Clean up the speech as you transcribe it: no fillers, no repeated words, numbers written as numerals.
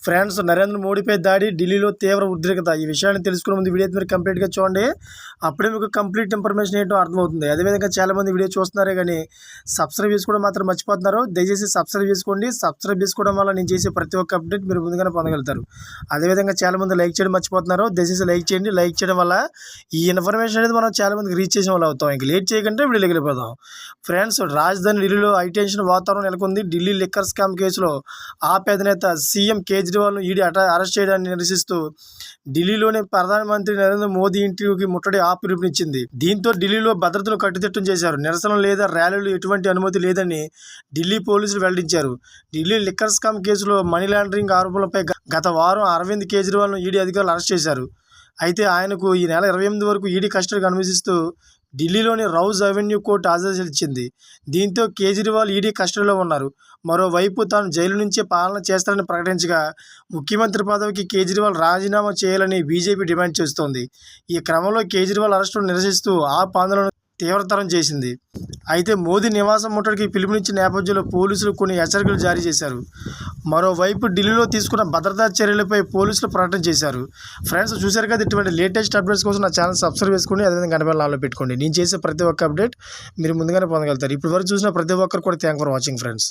France Narendra మోడీపై దాడి, ఢిల్లీలో తీవ్ర ఉద్రిక్తత. ఈ విషయాన్ని తెలుసుకునే ముందు వీడియో మీరు కంప్లీట్గా చూడండి. అప్పుడే మీకు కంప్లీట్ ఇన్ఫర్మేషన్ ఏంటో అర్థమవుతుంది. అదేవిధంగా చాలామంది వీడియో చూస్తున్నారే కానీ సబ్స్క్రైబ్ చేసుకోవడం మాత్రం మర్చిపోతున్నారు. దయచేసి సబ్స్క్రైబ్ చేసుకోండి. సబ్స్క్రైబ్ చేసుకోవడం వల్ల నేను చేసే ప్రతి ఒక్క అప్డేట్ మీరు ముందుగానే పొందగలుగుతారు. అదేవిధంగా చాలామంది లైక్ చేయడం మర్చిపోతున్నారు. దయచేసి లైక్ చేయండి. లైక్ చేయడం వల్ల ఈ ఇన్ఫర్మేషన్ అనేది మనం చాలామందికి రీచ్ చేసిన వాళ్ళు అవుతాం. ఇంక లేట్ చేయకంటే వీడియోకి వెళ్ళిపోదాం. ఫ్రెండ్స్, రాజధాని ఢిల్లీలో హైటెన్షన్ వాతావరణం నెలకొంది. ఢిల్లీ లిక్కర్ స్కామ్ కేసులో ఆప్ అధినేత సీఎం కేజ్రీవాల్ను ఈడీ అరెస్ట్ చేయడాన్ని నిరసిస్తూ ఢిల్లీలోని ప్రధానమంత్రి నరేంద్ర మోదీ ఇంటికి ముట్టడి ఆప్ పిలుపునిచ్చింది. దీంతో ఢిల్లీలో భద్రతను కట్టుదిట్టం చేశారు. నిరసనలు లేదా ర్యాలీలు ఎటువంటి అనుమతి లేదని ఢిల్లీ పోలీసులు వెల్లడించారు. ఢిల్లీ లిక్కర్ స్కామ్ కేసులో మనీ లాండరింగ్ ఆరోపణలపై గత వారం అరవింద్ కేజ్రీవాల్ను ఈడీ అధికారులు అరెస్ట్ చేశారు. అయితే ఆయనకు ఈ నెల 28 వరకు ఈడీ కస్టడీకి అనుమతిస్తూ ఢిల్లీలోని రౌజ్ అవెన్యూ కోర్టు ఆదేశాలు ఇచ్చింది. దీంతో కేజ్రీవాల్ ఈడీ కస్టడీలో ఉన్నారు. మరోవైపు తాను జైలు నుంచే పాలన చేస్తారని ప్రకటించగా ముఖ్యమంత్రి పదవికి కేజ్రీవాల్ రాజీనామా చేయాలని బీజేపీ డిమాండ్ చేస్తోంది. ఈ క్రమంలో కేజ్రీవాల్ అరెస్టును నిరసిస్తూ ఆప్ ఆందోళన తీవ్రతరం చేసింది. అయితే మోదీ నివాసం ముట్టడికి పిలుపునిచ్చిన నేపథ్యంలో పోలీసులు కొన్ని హెచ్చరికలు జారీ చేశారు. మరోవైపు ఢిల్లీలో తీసుకున్న భద్రతా చర్యలపై పోలీసులు ప్రకటన చేశారు. ఫ్రెండ్స్, చూశారు కదా, ఇటువంటి లేటెస్ట్ అప్డేట్స్ కోసం నా ఛానల్ సబ్స్క్రైబ్ చేసుకోండి. అదేవిధంగా గంట ఆన్లో పెట్టుకోండి. నేను చేసే ప్రతి ఒక్క అప్డేట్ మీరు ముందుగానే పొందగలుగుతారు. ఇప్పటి వరకు చూసిన ప్రతి ఒక్కరు కూడా థ్యాంక్ ఫర్ వాచింగ్ ఫ్రెండ్స్.